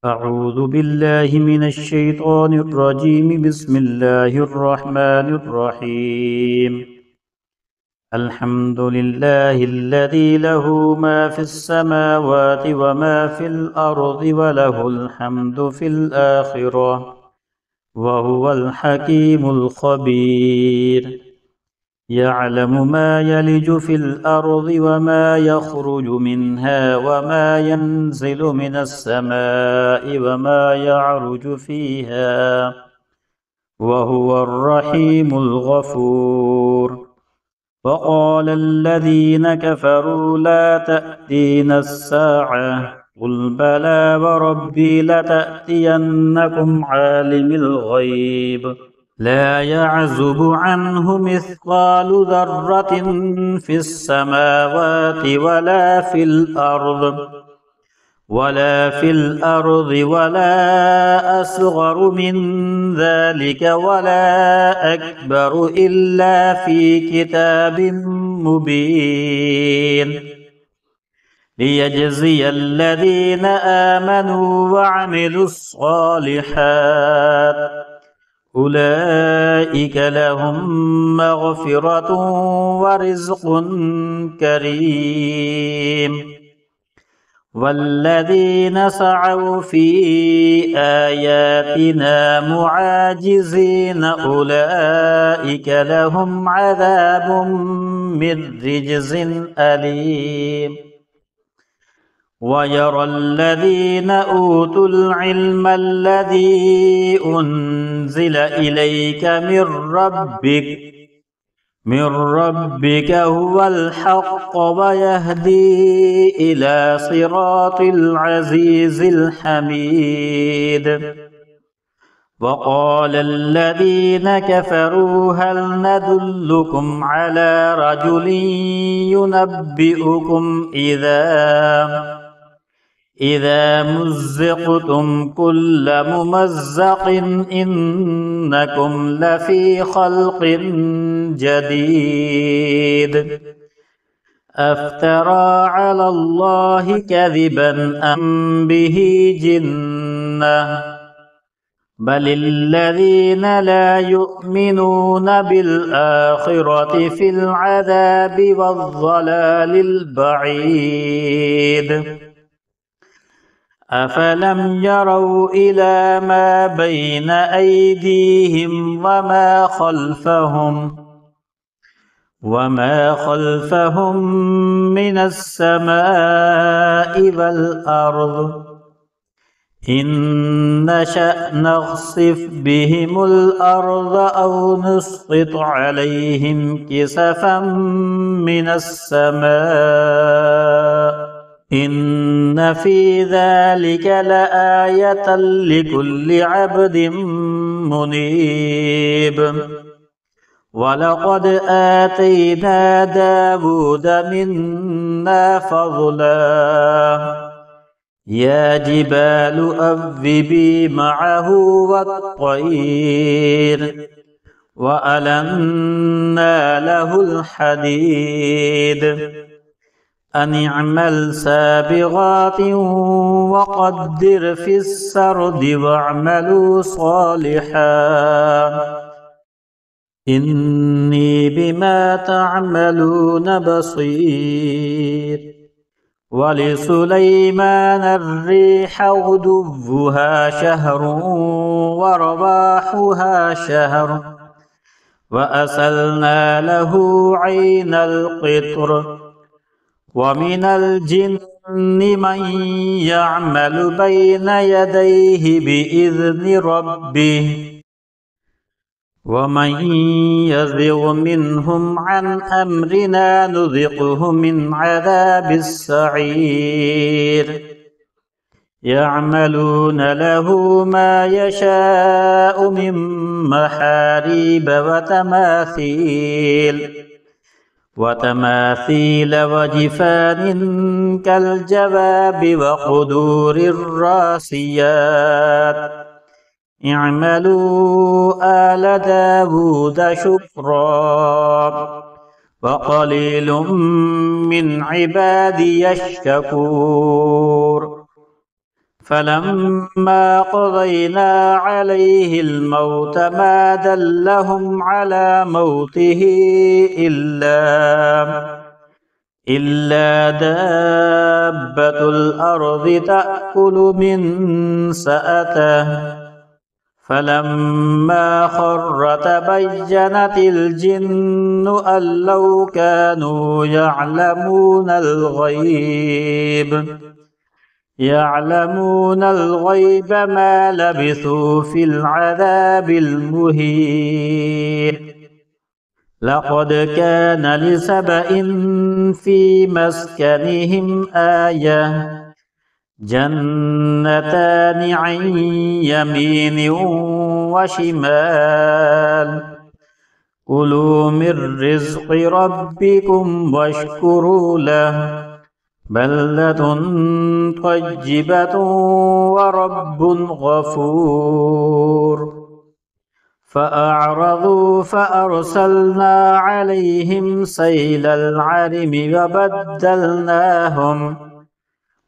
أعوذ بالله من الشيطان الرجيم. بسم الله الرحمن الرحيم. الحمد لله الذي له ما في السماوات وما في الأرض وله الحمد في الآخرة وهو الحكيم الخبير. يعلم ما يلج في الأرض وما يخرج منها وما ينزل من السماء وما يعرج فيها وهو الرحيم الغفور. وقال الذين كفروا لا تأتينا الساعة قل بلى وربي لتأتينكم عالم الغيب لا يعزب عنه مثقال ذرة في السماوات ولا أصغر من ذلك ولا أكبر إلا في كتاب مبين ليجزي الذين آمنوا وعملوا الصالحات أولئك لهم مغفرة ورزق كريم. والذين سعوا في آياتنا معاجزين أولئك لهم عذاب من رجز أليم. ويرى الذين أوتوا العلم الذي أنزل إليك من ربك هو الحق ويهدي إلى صراط العزيز الحميد. وقال الذين كفروا هل ندلكم على رجل ينبئكم إذا مزقتم كل ممزق إنكم لفي خلق جديد أفترى على الله كذبا أم به جنة بل الذين لا يؤمنون بالآخرة في العذاب والضلال البعيد. أفلم يروا إلى ما بين أيديهم وما خلفهم من السماء والأرض إن نشأ نخسف بهم الأرض أو نسقط عليهم كسفا من السماء إن في ذلك لآية لكل عبد منيب. ولقد آتينا داود منا فضلا يا جبال أوبي معه والطير وألنا له الحديد أن اعمل سابغات وقدر في السرد واعملوا صالحا إني بما تعملون بصير. ولسليمان الريح غدوها شهر ورواحها شهر وأسلنا له عين القطر ومن الجن من يعمل بين يديه بإذن ربه ومن يزغ منهم عن أمرنا نذقه من عذاب السعير. يعملون له ما يشاء من محاريب وتماثيل وجفان كالجواب وقدور الراسيات اعملوا آل داود شكرا وقليل من عبادي الشكور. فلما قضينا عليه الموت ما دلهم على موته إلا دابة الأرض تأكل من سأته فلما خر تبينت الجن أن لو كانوا يعلمون الغيب ما لبثوا في العذاب المهين لقد كان لسبإ في مسكنهم آية جنتان عن يمين وشمال كلوا من رزق ربكم واشكروا له بلدة طيبة ورب غفور فأعرضوا فأرسلنا عليهم سيل العرم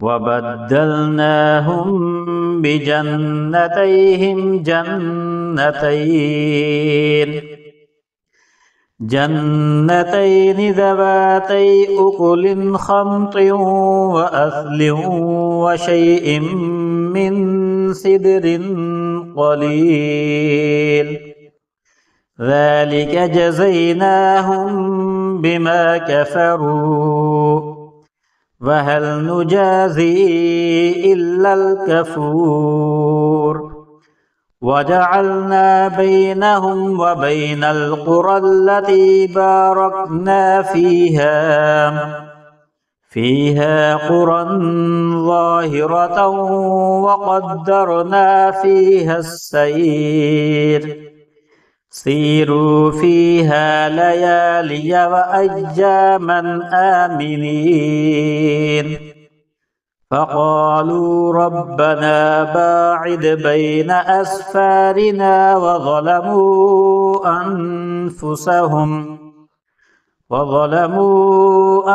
وبدلناهم بجنتيهم جنتين ذواتي أكل خمط وأثل وشيء من سدر قليل ذلك جزيناهم بما كفروا وهل نجازي إلا الكفور وجعلنا بينهم وبين القرى التي باركنا فيها قرى ظاهرة وقدرنا فيها السير سيروا فيها ليالي وأياما آمنين فقالوا ربنا باعد بين أسفارنا وظلموا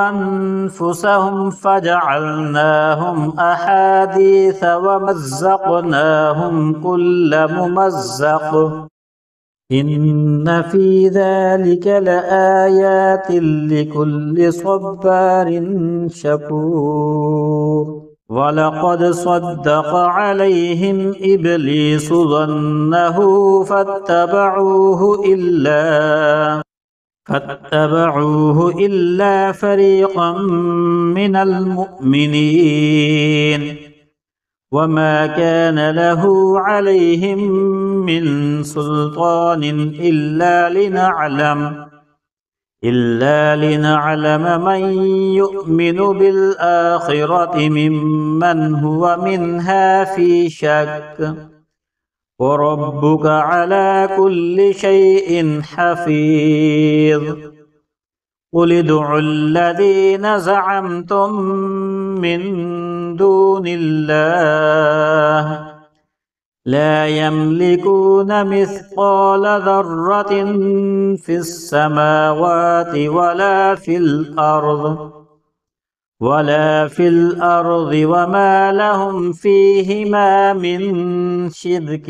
أنفسهم فجعلناهم أحاديث ومزقناهم كل ممزق إن في ذلك لآيات لكل صبار شكور ولقد صدق عليهم إبليس ظنه فاتبعوه إلا فريقا من المؤمنين وما كان له عليهم من سلطان إلا لنعلم من يؤمن بالآخرة ممن هو منها في شك وربك على كل شيء حفيظ قل ادعوا الذين زعمتم من دون الله لا يملكون مثقال ذرة في السماوات ولا في الأرض وما لهم فيهما من شرك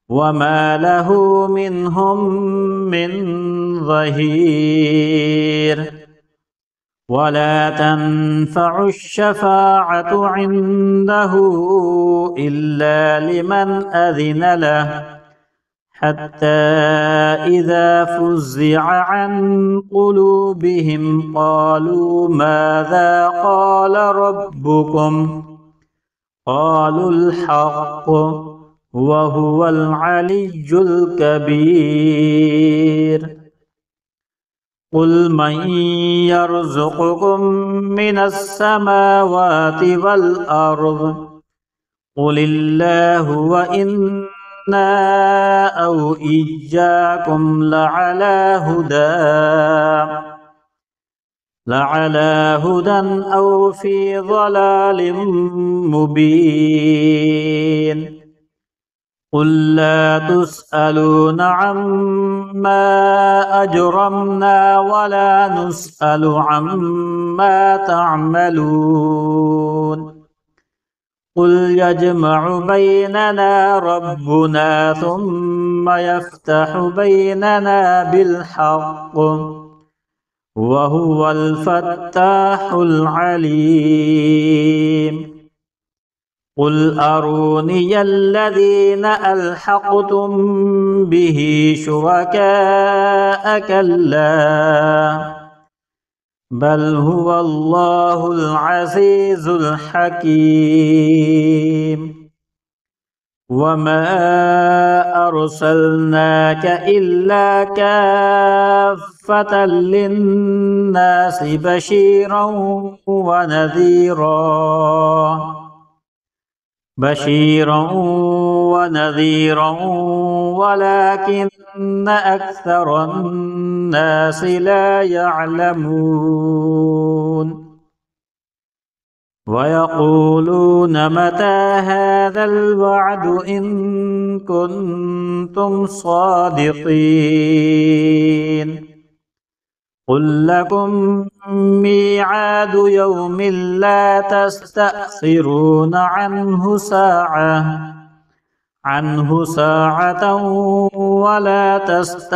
وما له منهم من ظهير ولا تنفع الشفاعة عنده إلا لمن أذن له حتى إذا فزع عن قلوبهم قالوا ماذا قال ربكم قالوا الحق وهو العلي الكبير قل من يرزقكم من السماوات والأرض قل الله وإنا أو إياكم لعلى هدى أو في ضلال مبين قل لا تسألون عما أجرمنا ولا نسأل عما تعملون قل يجمع بيننا ربنا ثم يفتح بيننا بالحق وهو الفتاح العليم قل أروني الذين ألحقتم به شركاء كلا بل هو الله العزيز الحكيم وما أرسلناك إلا كافة للناس بشيرا ونذيرا ولكن أكثر الناس لا يعلمون ويقولون متى هذا الوعد إن كنتم صادقين قل لكم ميعاد يوم لا تستأخرون عنه ساعة ولا تستقدمون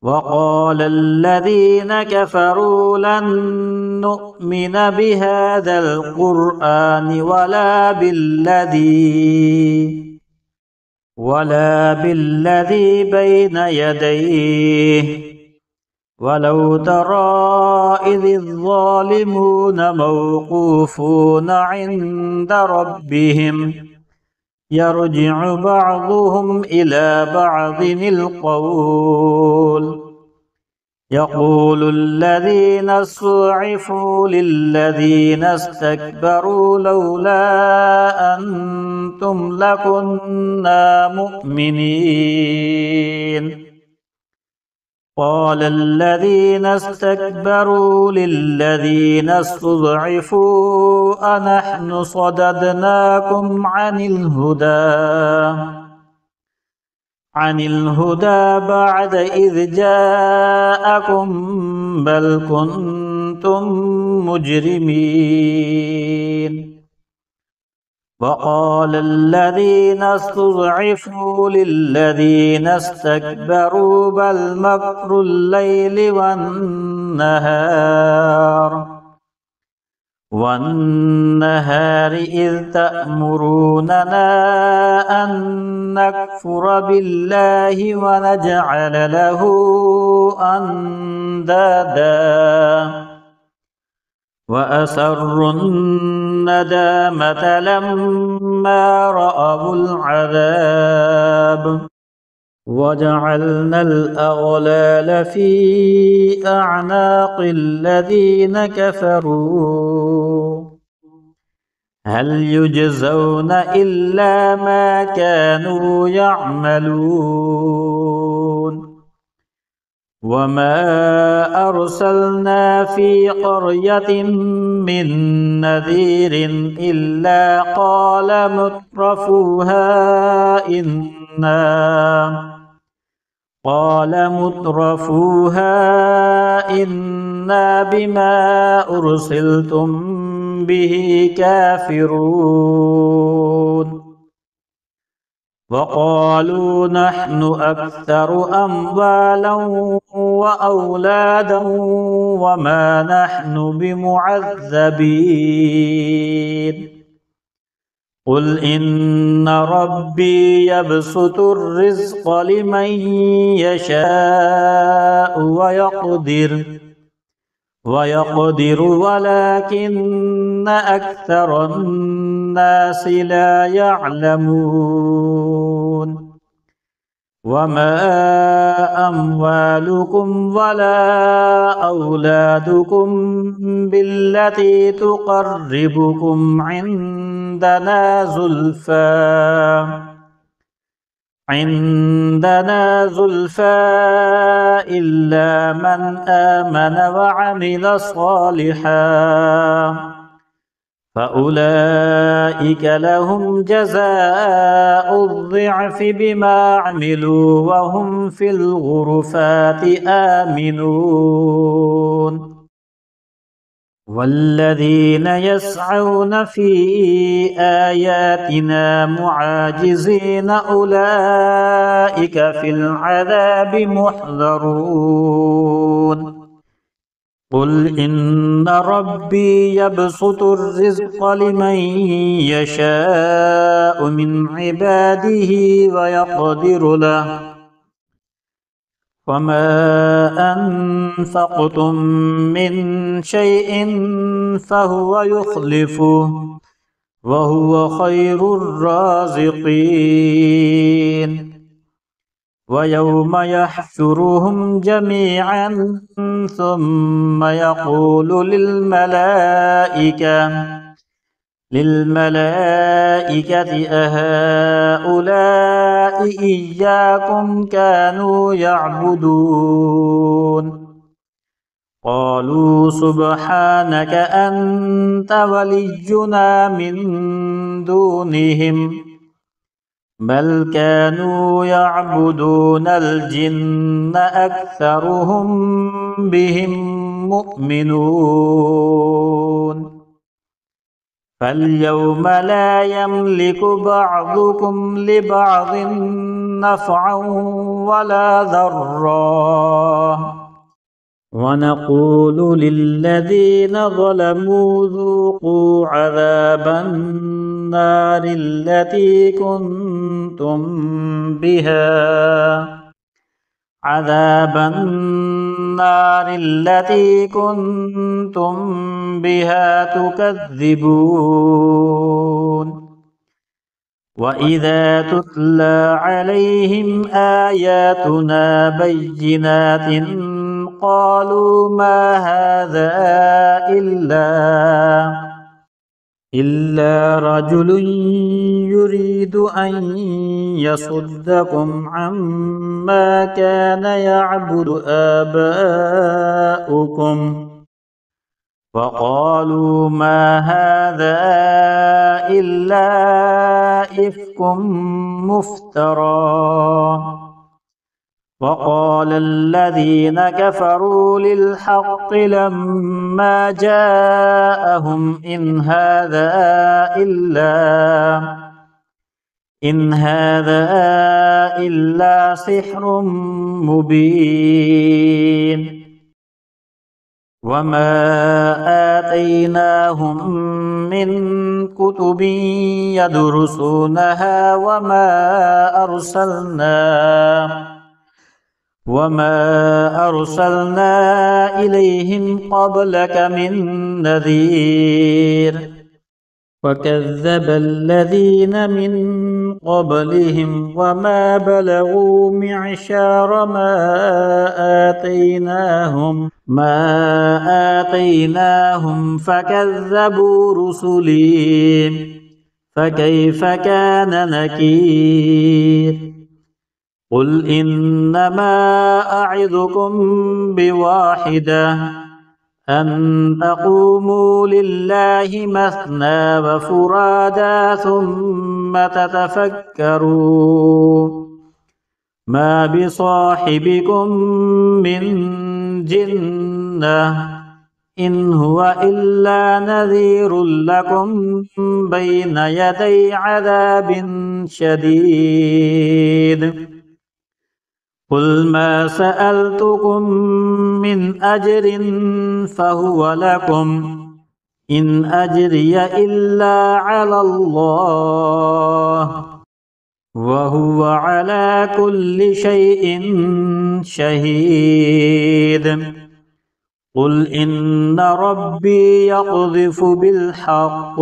وقال الذين كفروا لن نؤمن بهذا القرآن ولا بالذي بين يديه ولو ترى إذ الظالمون موقوفون عند ربهم يرجع بعضهم إلى بعض القول يقول الذين استضعفوا للذين استكبروا لولا أنتم لكنا مؤمنين قال الذين استكبروا للذين استضعفوا أنحن صددناكم عن الهدى بعد إذ جاءكم بل كنتم مجرمين وقال الذين استضعفوا للذين استكبروا بل مكر الليل والنهار إذ تأمروننا أن نكفر بالله ونجعل له أندادا وأسروا الندامة لما رأوا العذاب وجعلنا الأغلال في أعناق الذين كفروا هل يجزون إلا ما كانوا يعملون وما أرسلنا في قرية من نذير إلا قال مترفوها إنا بما أرسلتم به كافرون وقالوا نحن أكثر أموالا وأولادا وما نحن بمعذبين قل إن ربي يبسط الرزق لمن يشاء ويقدر ولكن أكثر الناس لا يعلمون وما أموالكم ولا أولادكم بالتي تقربكم عندنا زلفى إلا من آمن وعمل صالحا فأولئك لهم جزاء الضعف بما عملوا وهم في الغرفات آمنون والذين يسعون في آياتنا معاجزين أولئك في العذاب محضرون قل إن ربي يبسط الرزق لمن يشاء من عباده ويقدر له وما أنفقتم من شيء فهو يخلفه وهو خير الرازقين ويوم يحشرهم جميعا ثم يقول للملائكة أهؤلاء إياكم كانوا يعبدون قالوا سبحانك أنت ولينا من دونهم بل كانوا يعبدون الجن أكثرهم بهم مؤمنون فاليوم لا يملك بعضكم لبعض نفعا ولا ضرا ونقول للذين ظلموا ذوقوا عذاب النار التي كنتم بها تكذبون وإذا تتلى عليهم آياتنا بينات قالوا ما هذا إلا رجل يريد أن يصدكم عما كان يعبد آباؤكم وقالوا ما هذا إلا إفك مفترى وقال الذين كفروا للحق لما جاءهم إن هذا إلا سحر مبين وما آتيناهم من كتب يدرسونها وما أرسلنا إليهم قبلك من نذير وكذب الذين من قبلهم وما بلغوا معشار ما آتيناهم فكذبوا رسلي فكيف كان نكير قل إنما أعظكم بواحدة أن تقوموا لله مثنى وفرادا ثم تتفكروا ما بصاحبكم من جنة إن هو إلا نذير لكم بين يدي عذاب شديد قل ما سألتكم من أجر فهو لكم إن أجري إلا على الله وهو على كل شيء شهيد قل إن ربي يقذف بالحق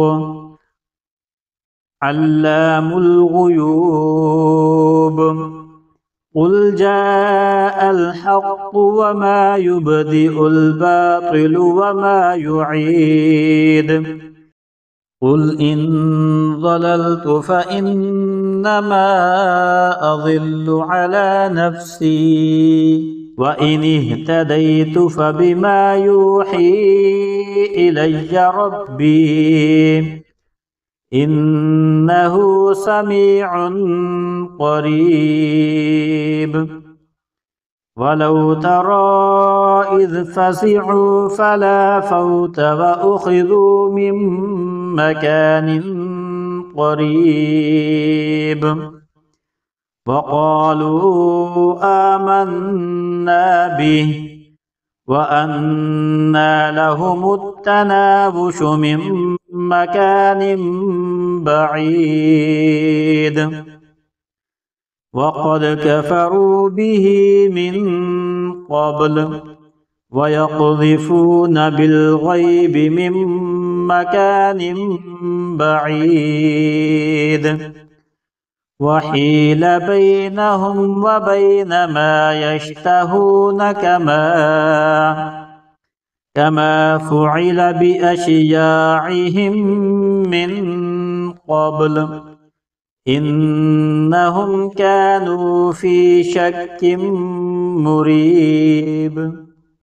علام الغيوب قل جاء الحق وما يبدئ الباطل وما يعيد قل إن ضللت فإنما أضل على نفسي وإن اهتديت فبما يوحي إلي ربي إنه سميع قريب ولو ترى وإذ فزعوا فلا فوت وأخذوا من مكان قريب وقالوا آمنا به وأنى لهم التناوش من مكان بعيد وقد كفروا به من قبل ويقذفون بالغيب من مكان بعيد وحيل بينهم وبين ما يشتهون كما فعل بأشياعهم من قبل إنهم كانوا في شك مريب